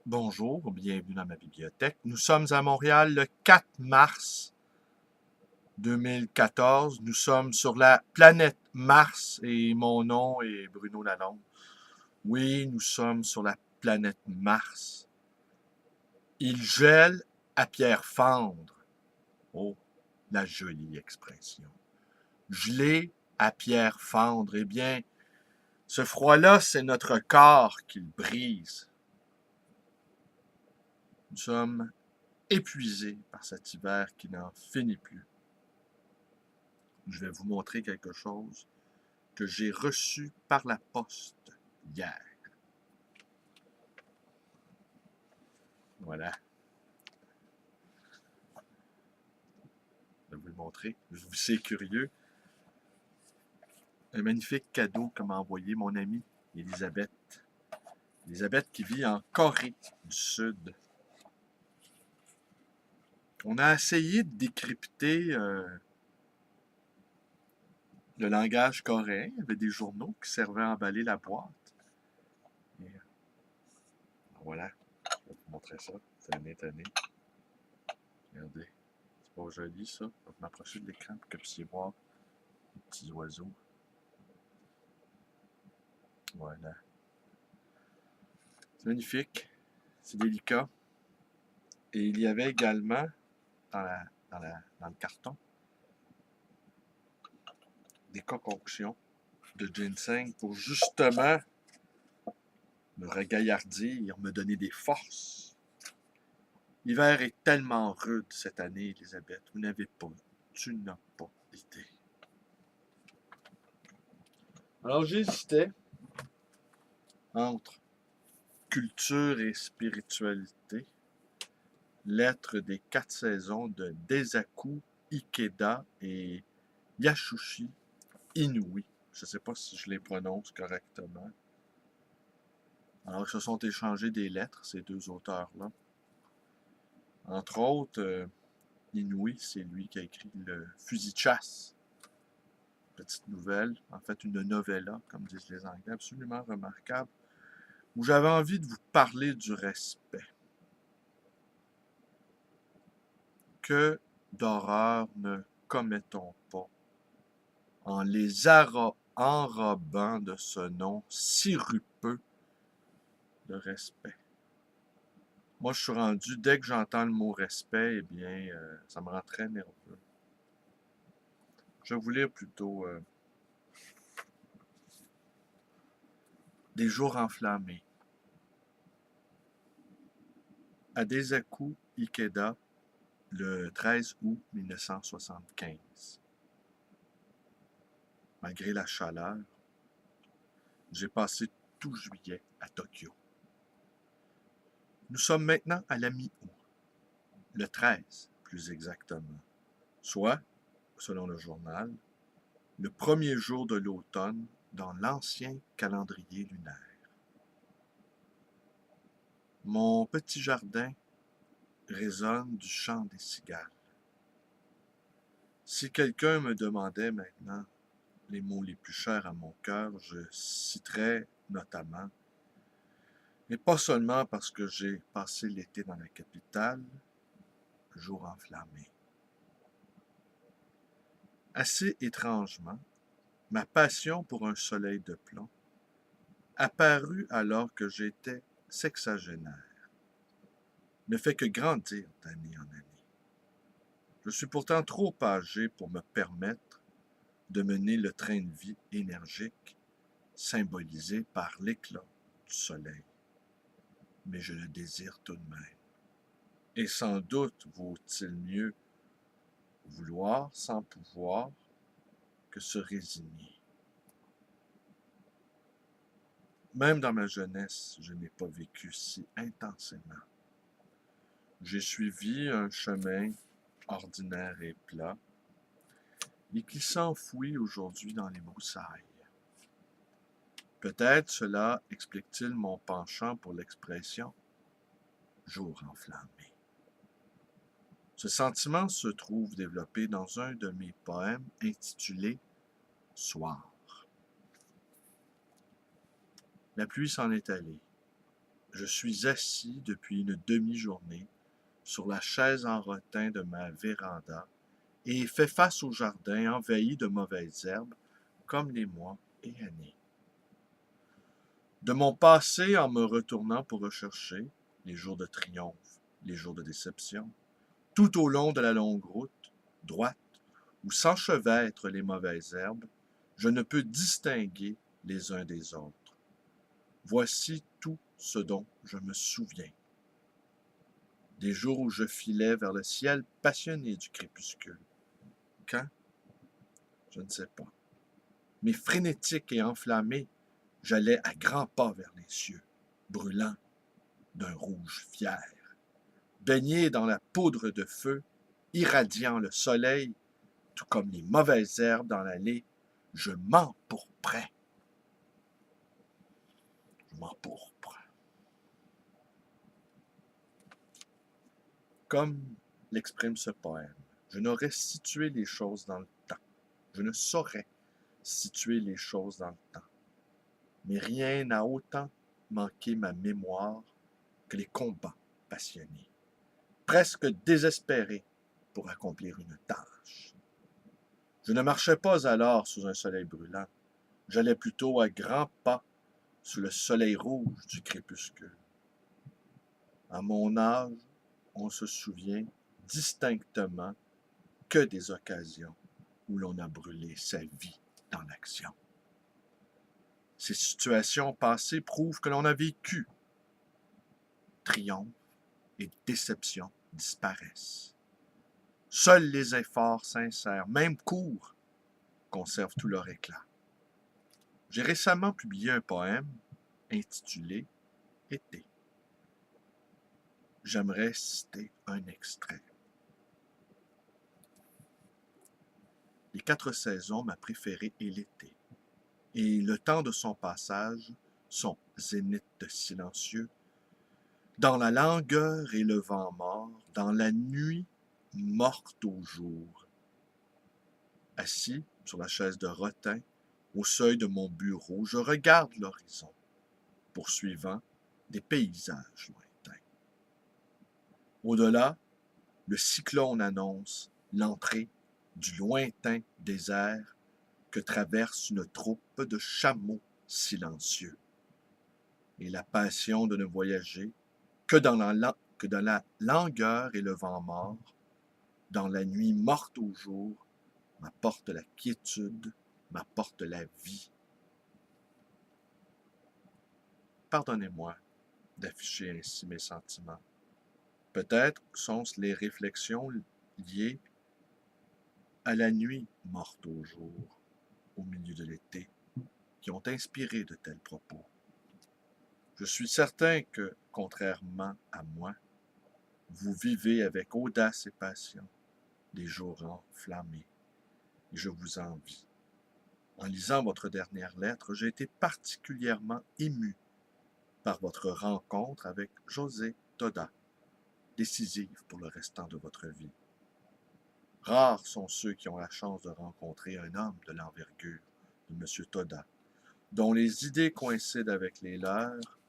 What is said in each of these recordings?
Bonjour, bienvenue dans ma bibliothèque. Nous sommes à Montréal le 4 mars 2014. Nous sommes sur la planète Mars et mon nom est Bruno Lalonde. Oui, nous sommes sur la planète Mars. Il gèle à pierre fendre. Oh, la jolie expression. Geler à pierre fendre. Eh bien, ce froid-là, c'est notre corps qu'il brise. Nous sommes épuisés par cet hiver qui n'en finit plus. Je vais vous montrer quelque chose que j'ai reçu par la poste hier. Voilà, je vais vous le montrer. C'est curieux. Un magnifique cadeau que m'a envoyé mon amie Elisabeth. Elisabeth qui vit en Corée du Sud. On a essayé de décrypter le langage coréen. Il y avait des journaux qui servaient à emballer la boîte. Et, voilà, je vais vous montrer ça. C'est un étonné. Regardez, c'est pas joli ça. Je vais m'approcher de l'écran pour que vous puissiez voir les petits oiseaux. Voilà. C'est magnifique. C'est délicat. Et il y avait également dans le carton des concoctions de ginseng pour justement me regaillardir, me donner des forces. L'hiver est tellement rude cette année, Elisabeth. Tu n'as pas idée. Alors j'hésitais entre culture et spiritualité. Lettre des 4 saisons de Daisaku Ikeda et Yasushi Inouï. Je ne sais pas si je les prononce correctement. Alors, ils se sont échangés des lettres, ces deux auteurs-là. Entre autres, Inouï, c'est lui qui a écrit le Fusil de chasse. Petite nouvelle, en fait une novella, comme disent les Anglais, absolument remarquable, où j'avais envie de vous parler du respect. Que d'horreur ne commettons pas en les enrobant de ce nom sirupeux de respect. Moi, je suis rendu, dès que j'entends le mot respect, eh bien, ça me rend très nerveux. Je vais vous lire plutôt Des jours enflammés. À Daisaku Ikeda, le 13 août 1975. Malgré la chaleur, j'ai passé tout juillet à Tokyo. Nous sommes maintenant à la mi-août, le 13 plus exactement, soit, selon le journal, le premier jour de l'automne dans l'ancien calendrier lunaire. Mon petit jardin résonne du chant des cigales. Si quelqu'un me demandait maintenant les mots les plus chers à mon cœur, je citerais notamment, mais pas seulement parce que j'ai passé l'été dans la capitale, jour enflammé. Assez étrangement, ma passion pour un soleil de plomb apparut alors que j'étais sexagénaire, ne fait que grandir d'année en année. Je suis pourtant trop âgé pour me permettre de mener le train de vie énergique symbolisé par l'éclat du soleil. Mais je le désire tout de même. Et sans doute vaut-il mieux vouloir sans pouvoir que se résigner. Même dans ma jeunesse, je n'ai pas vécu si intensément. J'ai suivi un chemin ordinaire et plat, et qui s'enfouit aujourd'hui dans les broussailles. Peut-être cela explique-t-il mon penchant pour l'expression « jour enflammé ». Ce sentiment se trouve développé dans un de mes poèmes intitulé « Soir ». La pluie s'en est allée. je suis assis depuis une demi-journée sur la chaise en rotin de ma véranda et fais face au jardin envahi de mauvaises herbes comme les mois et années. De mon passé, en me retournant pour rechercher les jours de triomphe, les jours de déception, tout au long de la longue route, droite, où s'enchevêtrent les mauvaises herbes, je ne peux distinguer les uns des autres. Voici tout ce dont je me souviens. Des jours où je filais vers le ciel passionné du crépuscule. Quand? Je ne sais pas. Mais frénétique et enflammé, j'allais à grands pas vers les cieux, brûlant d'un rouge fier. Baigné dans la poudre de feu, irradiant le soleil, tout comme les mauvaises herbes dans l'allée, je m'empourprais. Je m'empourpre. Comme l'exprime ce poème, je n'aurais situé les choses dans le temps. Je ne saurais situer les choses dans le temps. Mais rien n'a autant manqué ma mémoire que les combats passionnés, presque désespérés pour accomplir une tâche. Je ne marchais pas alors sous un soleil brûlant, j'allais plutôt à grands pas sous le soleil rouge du crépuscule. À mon âge, on se souvient distinctement que des occasions où l'on a brûlé sa vie dans l'action. Ces situations passées prouvent que l'on a vécu. Triomphe et déception disparaissent. Seuls les efforts sincères, même courts, conservent tout leur éclat. J'ai récemment publié un poème intitulé « Été ». J'aimerais citer un extrait. Les 4 saisons, ma préférée est l'été. Et le temps de son passage, son zénith silencieux, dans la langueur et le vent mort, dans la nuit morte au jour. Assis sur la chaise de rotin, au seuil de mon bureau, je regarde l'horizon, poursuivant des paysages lointains. Au-delà, le cyclone annonce l'entrée du lointain désert que traverse une troupe de chameaux silencieux. Et la passion de ne voyager que dans la langueur et le vent mort, dans la nuit morte au jour, m'apporte la quiétude, m'apporte la vie. Pardonnez-moi d'afficher ainsi mes sentiments. Peut-être sont-ce les réflexions liées à la nuit morte au jour, au milieu de l'été, qui ont inspiré de tels propos. Je suis certain que, contrairement à moi, vous vivez avec audace et passion des jours enflammés, et je vous envie. En lisant votre dernière lettre, j'ai été particulièrement ému par votre rencontre avec José Toda, décisive pour le restant de votre vie. Rares sont ceux qui ont la chance de rencontrer un homme de l'envergure de M. Toda, dont les idées coïncident avec les leurs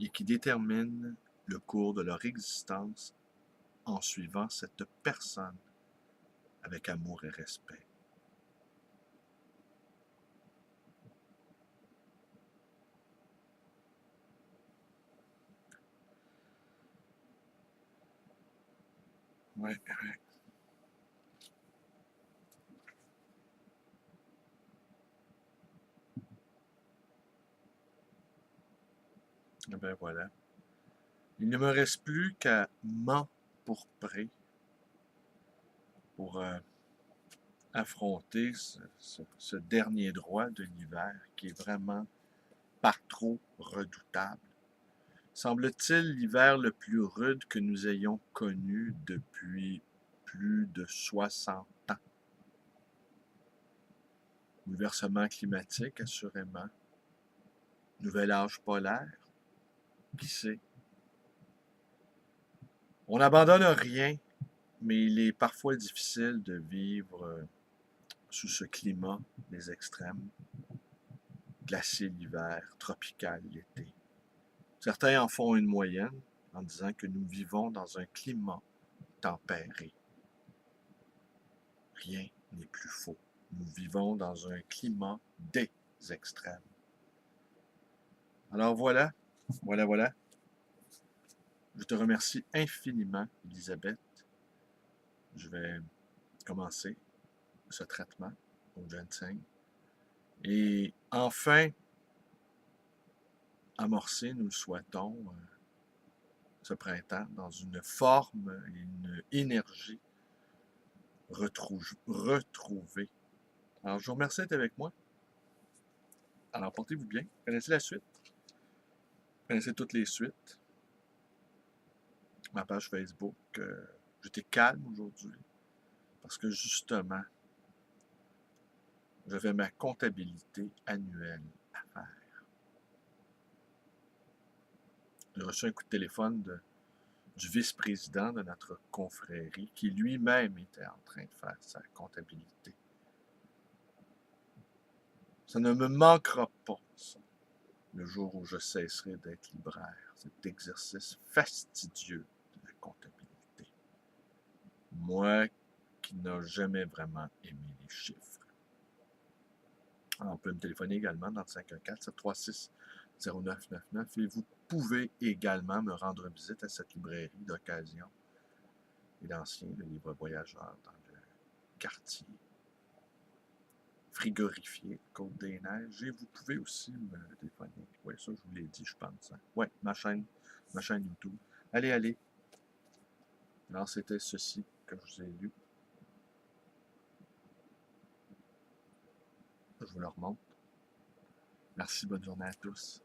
et qui déterminent le cours de leur existence en suivant cette personne avec amour et respect. Ouais. Et ben voilà. Il ne me reste plus qu'à m'empourprer pour affronter ce dernier droit de l'hiver qui est vraiment par trop redoutable. Semble-t-il l'hiver le plus rude que nous ayons connu depuis plus de 60 ans. Bouleversement climatique, assurément. Nouvel âge polaire, qui sait. On n'abandonne rien, mais il est parfois difficile de vivre sous ce climat des extrêmes. Glacier l'hiver, tropical l'été. Certains en font une moyenne en disant que nous vivons dans un climat tempéré. Rien n'est plus faux. Nous vivons dans un climat des extrêmes. Alors voilà. Je te remercie infiniment, Elisabeth. Je vais commencer ce traitement au ginseng. Et enfin, amorcer, nous le souhaitons, ce printemps dans une forme et une énergie retrouvée. Alors, je vous remercie d'être avec moi. Alors, portez-vous bien. Vous connaissez la suite. Vous connaissez toutes les suites. Ma page Facebook. J'étais calme aujourd'hui parce que justement, j'avais ma comptabilité annuelle à faire. J'ai reçu un coup de téléphone du vice-président de notre confrérie qui lui-même était en train de faire sa comptabilité. Ça ne me manquera pas, ça, le jour où je cesserai d'être libraire. Cet exercice fastidieux de la comptabilité. Moi qui n'ai jamais vraiment aimé les chiffres. Alors, on peut me téléphoner également dans le 514-736-0999 et vous pouvez également me rendre visite à cette librairie d'occasion et d'anciens, le livre voyageur dans le quartier frigorifié Côte-des-Neiges. Et vous pouvez aussi me téléphoner. Oui, ça, je vous l'ai dit, je pense. Hein. Oui, ma chaîne YouTube. Allez. Alors, c'était ceci que je vous ai lu. Je vous le remonte. Merci, bonne journée à tous.